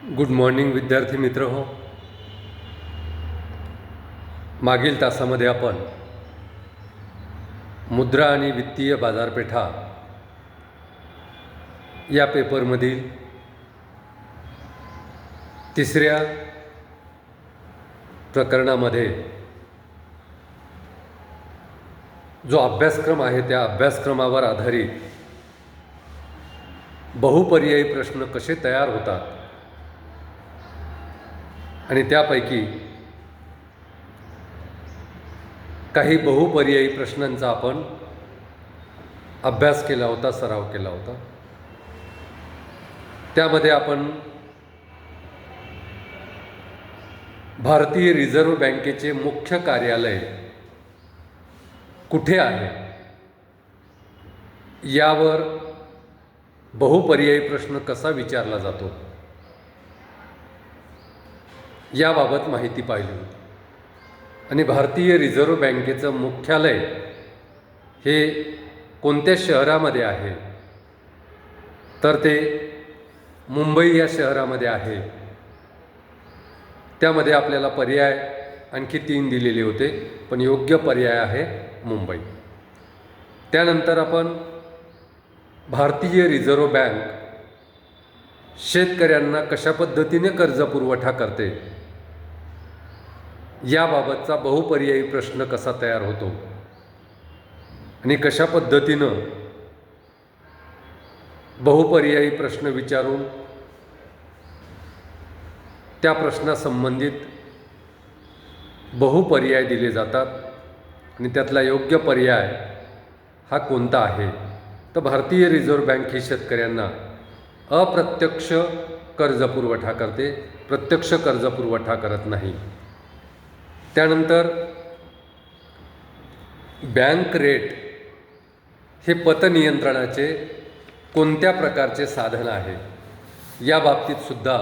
Good morning विद्यार्थी मित्र हो. मागील तासामध्ये आपण मुद्रा आणि वित्तीय बाजारपेठा या पेपरमधील तिसऱ्या प्रकरणामध्ये जो अभ्यासक्रम आहे त्या अभ्यासक्रमावर आधारित बहुपर्यायी प्रश्न कसे तयार होतात आणि त्यापैकी काही बहुपर्यायी प्रश्नांचा आपण अभ्यास केला होता, सराव केला होता. त्यामध्ये आपण भारतीय रिझर्व्ह बँकेचे मुख्य कार्यालय कुठे आहे यावर बहुपर्यायी प्रश्न कसा विचारला जातो याबाबत माहिती पाहिली होती. आणि भारतीय रिझर्व्ह बँकेचं मुख्यालय हे कोणत्या शहरामध्ये आहे तर ते मुंबई या शहरामध्ये आहे. त्यामध्ये आपल्याला पर्याय आणखी 3 दिलेले होते, पण योग्य पर्याय आहे मुंबई. त्यानंतर आपण भारतीय रिझर्व्ह बँक शेतकऱ्यांना कशा पद्धतीने कर्ज पुरवठा करते याबाबतचा बहुपर्यायी प्रश्न कसा तयार होतो आणि कशा पद्धतीनं बहुपर्यायी प्रश्न विचारून त्या प्रश्नासंबंधित बहुपर्याय दिले जातात आणि त्यातला योग्य पर्याय हा कोणता आहे तर भारतीय रिझर्व्ह बँक ही शेतकऱ्यांना अप्रत्यक्ष कर्ज पुरवठा करते, प्रत्यक्ष कर्ज पुरवठा करत नाही. त्यानंतर बँक रेट हे पतनियंत्रणाचे कोणत्या प्रकारचे साधन आहे या बाबतीत सुद्धा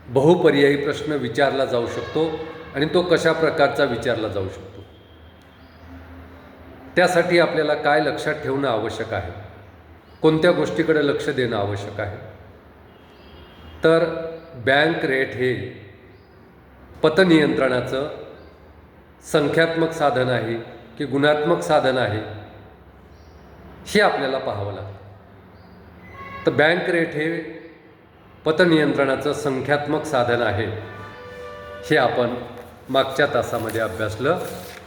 बहुपर्यायी प्रश्न विचारला जाऊ शकतो आणि तो कशा प्रकारचा विचारला जाऊ शकतो. त्यासाठी आपल्याला काय लक्षात ठेवणं आवश्यक आहे, कोणत्या गोष्टीकडे लक्ष देणं आवश्यक आहे तर बँक रेट हे पतनियंत्रणाचं संख्यात्मक साधन आहे की गुणात्मक साधन आहे हे आपल्याला पाहावं लागतं. तर बँक रेट हे पतनियंत्रणाचं संख्यात्मक साधन आहे हे आपण मागच्या तासामध्ये अभ्यासलं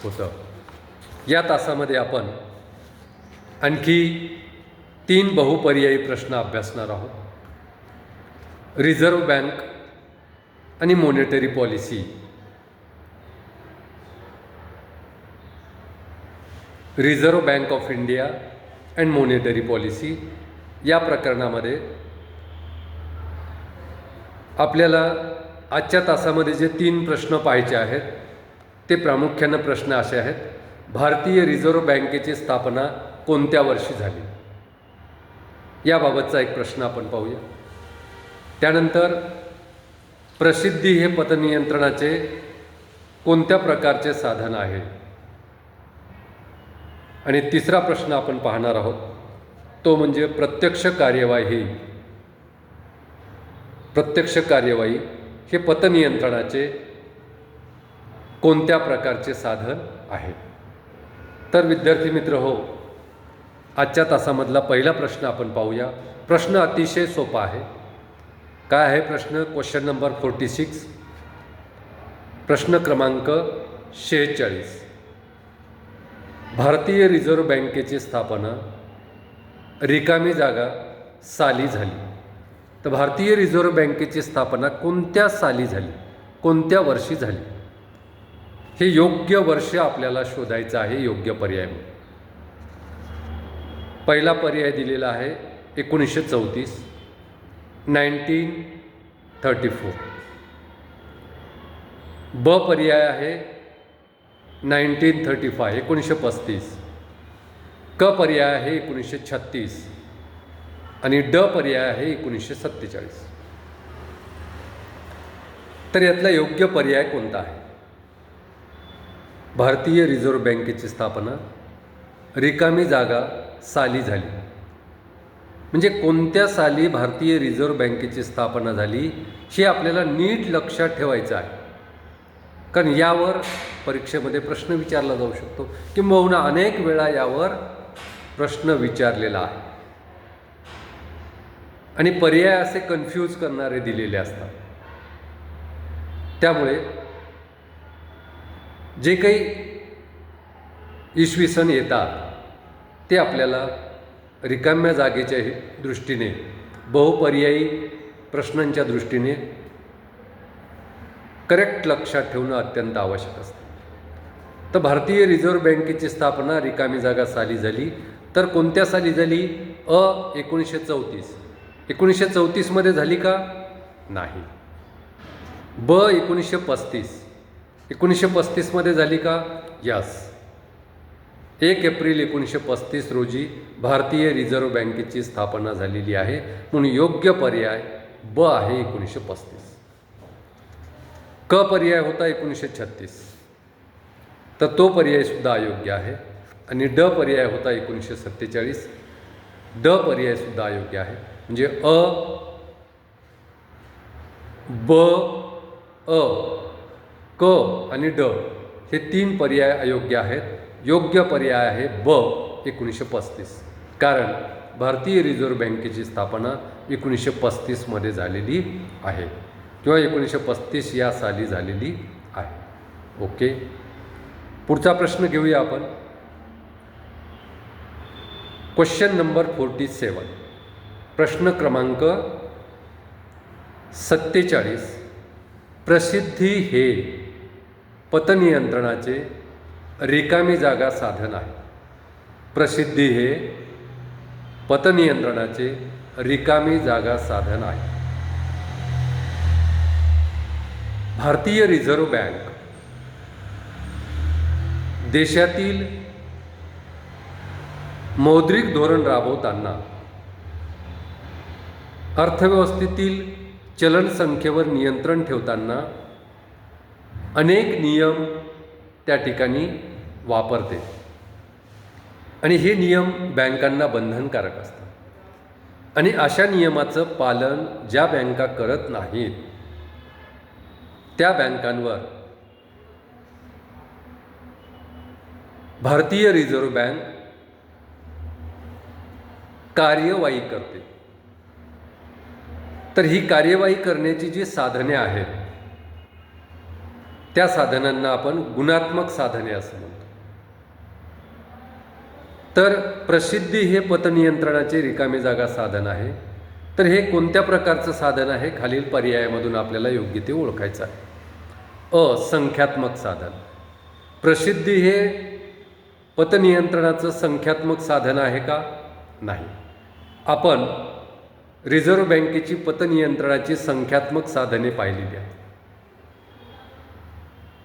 होतं. या तासामध्ये आपण आणखी 3 बहुपर्यायी प्रश्न अभ्यासणार आहोत. रिझर्व्ह बँक आणि monetary policy, reserve bank of India and monetary policy या प्रकरणामध्ये आपल्याला आजच्या तासामध्ये जे 3 प्रश्न पाहायचे आहेत ते प्रामुख्यानं प्रश्न असे आहेत. भारतीय रिझर्व्ह बँकेची स्थापना कोणत्या वर्षी झाली याबाबतचा एक प्रश्न आपण पाहूया. त्यानंतर प्रसिद्धी हे पतनियंत्रणाचे कोणत्या प्रकारचे साधन आहे. आणि तिसरा प्रश्न आपण पाहणार आहोत तो म्हणजे प्रत्यक्ष कार्यवाही हे पतनियंत्रणाचे कोणत्या प्रकारचे साधन आहे. तर विद्यार्थी मित्र हो, आजच्या तासामधला पहिला प्रश्न आपण पाहूया. प्रश्न अतिशय सोपा आहे. काय आहे प्रश्न? क्वेश्चन नंबर 46, प्रश्न क्रमांक 46. भारतीय रिझर्व्ह बँकेची स्थापना रिकामी जागा साली झाली. तर भारतीय रिझर्व्ह बँकेची स्थापना कोणत्या साली झाली, कोणत्या वर्षी झाली हे योग्य वर्ष आपल्याला शोधायचं आहे. योग्य पर्याय पहिला पर्याय दिलेला आहे 1934, 1934. ब पर्याय आहे 1935, 1935. क पर्याय आहे 1936 आणि ड पर्याय आहे 1947. तर यातला योग्य पर्याय कोणता आहे? भारतीय रिझर्व्ह बँकेची स्थापना रिकामी जागा साली झाली. म्हणजे कोणत्या साली भारतीय रिझर्व्ह बँकेची स्थापना झाली हे आपल्याला नीट लक्षात ठेवायचं आहे. कारण यावर परीक्षेमध्ये प्रश्न विचारला जाऊ शकतो, किंबहुना अनेक वेळा यावर प्रश्न विचारलेला आहे आणि पर्याय असे कन्फ्यूज करणारे दिलेले असतात. त्यामुळे जे काही इसवी सन येतात ते आपल्याला रिकाम्या जागेच्या दृष्टीने, बहुपर्यायी प्रश्नांच्या दृष्टीने करेक्ट लक्षात ठेवणं अत्यंत आवश्यक असतं. तर भारतीय रिझर्व्ह बँकेची स्थापना रिकामी जागा साली झाली, तर कोणत्या साली झाली? 1934. 1934मध्ये झाली का? नाही. 1935. 1935मध्ये झाली का? यस. 1 एप्रिल 1935 रोजी भारतीय रिझर्व्ह बँकेची स्थापना झालेली आहे, म्हणून योग्य पर्याय ब आहे 1935. क पर्याय होता 1936, तर तो पर्यायसुद्धा अयोग्य आहे. आणि ड पर्याय होता 1947, ड पर्यायसुद्धा अयोग्य आहे. म्हणजे ब, क आणि ड हे 3 पर्याय अयोग्य आहेत. योग्य पर्याय आहे ब 1935, कारण भारतीय रिझर्व्ह बँकेची स्थापना 1935मध्ये झालेली आहे किंवा 1935 या साली झालेली आहे. ओके, पुढचा प्रश्न घेऊया आपण. क्वेश्चन नंबर 47, प्रश्न क्रमांक 47. प्रसिद्धी हे पतनियंत्रणाचे रिकामी जागा साधन आहे. प्रसिद्धी हे पतनियंत्रणाचे रिकामी जागा साधन आहे. भारतीय रिझर्व्ह बँक देशातील मौद्रिक धोरण राबवताना अर्थव्यवस्थेतील चलनसंख्येवर नियंत्रण ठेवताना अनेक नियम त्या ठिकाणी वापरते आणि हे नियम बँकांना बंधनकारक असतात. आणि अशा नियमाचं पालन ज्या बँका करत नाहीत त्या बँकांवर भारतीय रिझर्व्ह बँक कार्यवाही करते. तर ही कार्यवाही करण्याची जी साधने आहेत त्या साधनांना आपण गुणात्मक साधने असं म्हणतो. तर प्रसिद्धी हे पतनियंत्रणाचे रिकामी जागा साधन आहे. तर हे कोणत्या प्रकारचं साधन आहे? खालील पर्यायामधून आपल्याला योग्य ते ओळखायचं आहे. संख्यात्मक साधन. प्रसिद्धी हे पतनियंत्रणाचं संख्यात्मक साधन आहे का? नाही. आपण रिझर्व्ह बँकेची पतनियंत्रणाची संख्यात्मक साधने पाहिलेली आहेत,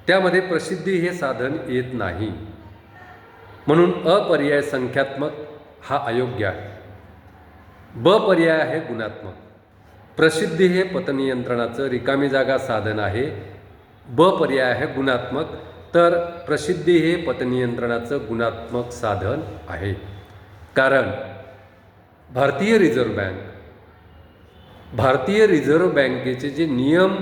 त्यामध्ये प्रसिद्धी हे साधन येत नाही. म्हणून पर्याय संख्यात्मक हा अयोग्य आहे. ब पर्याय आहे गुणात्मक. प्रसिद्धी हे पतनियंत्रणाचं रिकामी जागा साधन आहे. ब पर्याय आहे गुणात्मक. तर प्रसिद्धी हे पतनियंत्रणाचं गुणात्मक साधन आहे, कारण भारतीय रिझर्व्ह बँकेचे जे नियम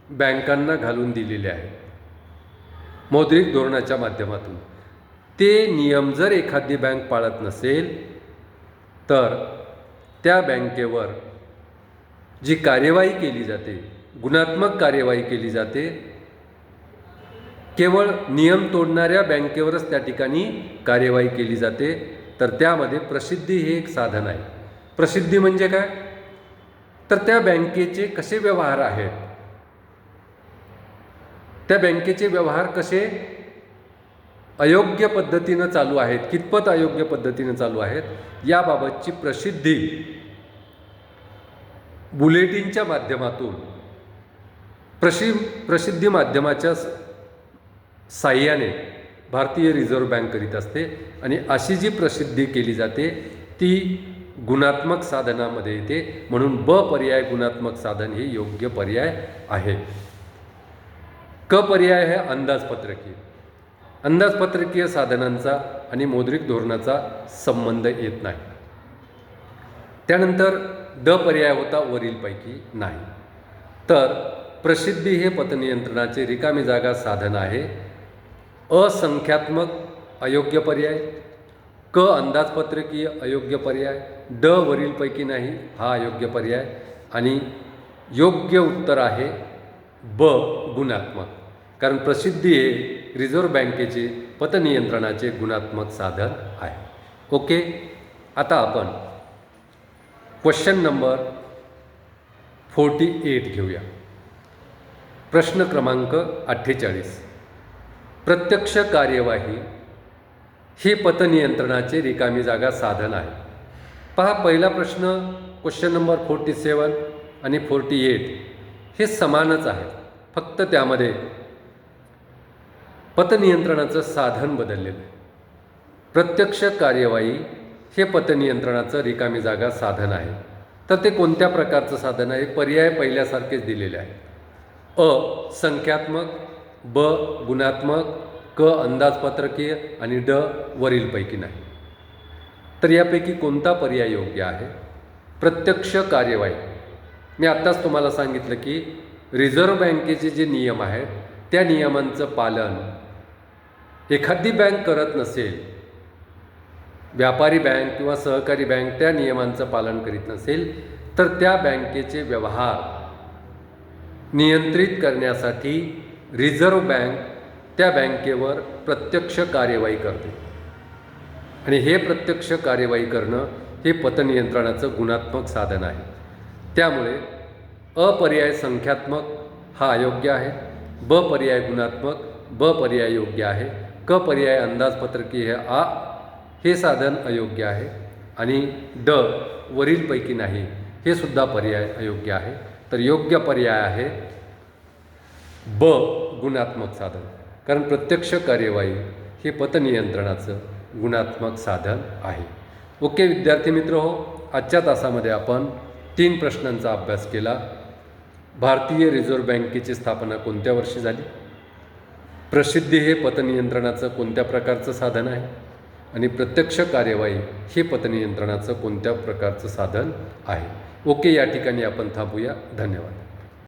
बँकांना घालून दिलेले आहेत मौद्रिक धोरणाच्या माध्यमातून, ते नियम जर एखादी बँक पाळत नसेल तर त्या बँकेवर जी कार्यवाही केली जाते, गुणात्मक कार्यवाही केली जाते, केवळ नियम तोडणाऱ्या बँकेवरच त्या ठिकाणी कार्यवाही केली जाते. तर त्यामध्ये प्रसिद्धी हे एक साधन आहे. प्रसिद्धी म्हणजे काय? तर त्या बँकेचे कसे व्यवहार आहेत, त्या बँकेचे व्यवहार कसे अयोग्य पद्धतीनं चालू आहेत, कितपत अयोग्य पद्धतीनं चालू आहेत, याबाबतची प्रसिद्धी बुलेटिनच्या माध्यमातून प्रसिद्धी माध्यमाच्या साह्याने भारतीय रिझर्व्ह बँक करीत असते. आणि अशी जी प्रसिद्धी केली जाते ती गुणात्मक साधनामध्ये येते. म्हणून ब पर्याय गुणात्मक साधन हे योग्य पर्याय आहे. क पर्याय आहे अंदाजपत्रकीय. अंदाजपत्रकीय साधनांचा आणि मौद्रिक धोरणाचा संबंध येत नाही. त्यानंतर ड पर्याय होता वरीलपैकी नाही. तर प्रसिद्धी हे पतनियंत्रणाचे रिकामी जागा साधन आहे. असंख्यात्मक अयोग्य पर्याय, क अंदाजपत्रकीय अयोग्य पर्याय, ड वरीलपैकी नाही हा अयोग्य पर्याय आणि योग्य उत्तर आहे ब गुणात्मक. कारण प्रसिद्धी हे रिझर्व्ह बँकेचे पतनियंत्रणाचे गुणात्मक साधन आहे. ओके, आता आपण क्वेश्चन नंबर 48 घेऊया. प्रश्न क्रमांक 48. प्रत्यक्ष कार्यवाही हे पतनियंत्रणाचे रिकामी जागा साधन आहे. पहा, पहिला प्रश्न क्वेश्चन नंबर 47 आणि 48 हे समानच आहे, फक्त त्यामध्ये पतनियंत्रणाचं साधन बदललेलं आहे. प्रत्यक्ष कार्यवाही हे पतनियंत्रणाचं रिकामी जागा साधन आहे. तर ते कोणत्या प्रकारचं साधन आहे? पर्याय पहिल्यासारखेच दिलेले आहे. अ संख्यात्मक, ब गुणात्मक, क अंदाजपत्रकीय आणि ड वरीलपैकी नाही. तर यापैकी कोणता पर्याय योग्य आहे? प्रत्यक्ष कार्यवाही. मी आत्ताच तुम्हाला सांगितलं की रिझर्व्ह बँकेचे जे नियम आहेत त्या नियमांचं पालन एखादी बँक करत नसेल, व्यापारी बँक किंवा सहकारी बँक त्या नियमांचं पालन करीत नसेल, तर त्या बँकेचे व्यवहार नियंत्रित करण्यासाठी रिझर्व्ह बँक त्या बँकेवर प्रत्यक्ष कार्यवाही करते आणि हे प्रत्यक्ष कार्यवाही करणं हे पतनियंत्रणाचं गुणात्मक साधन आहे. त्यामुळे अपर्याय संख्यात्मक हा अयोग्य आहे, ब पर्याय गुणात्मक, ब पर्याय योग्य आहे, क पर्याय अंदाजपत्रकीय हे साधन अयोग्य आहे आणि ड वरीलपैकी नाही हे सुद्धा पर्याय अयोग्य आहे. तर योग्य पर्याय आहे ब गुणात्मक साधन. कारण प्रत्यक्ष कार्यवाही हे पतनियंत्रणाचं गुणात्मक साधन आहे. ओके विद्यार्थी मित्र हो, आजच्या तासामध्ये आपण 3 प्रश्नांचा अभ्यास केला. भारतीय रिझर्व्ह बँकेची स्थापना कोणत्या वर्षी झाली? प्रसिद्धी हे पतनियंत्रणाचं कोणत्या प्रकारचं साधन आहे? आणि प्रत्यक्ष कार्यवाही हे पतनियंत्रणाचं कोणत्या प्रकारचं साधन आहे? ओके, या ठिकाणी आपण थांबूया. धन्यवाद.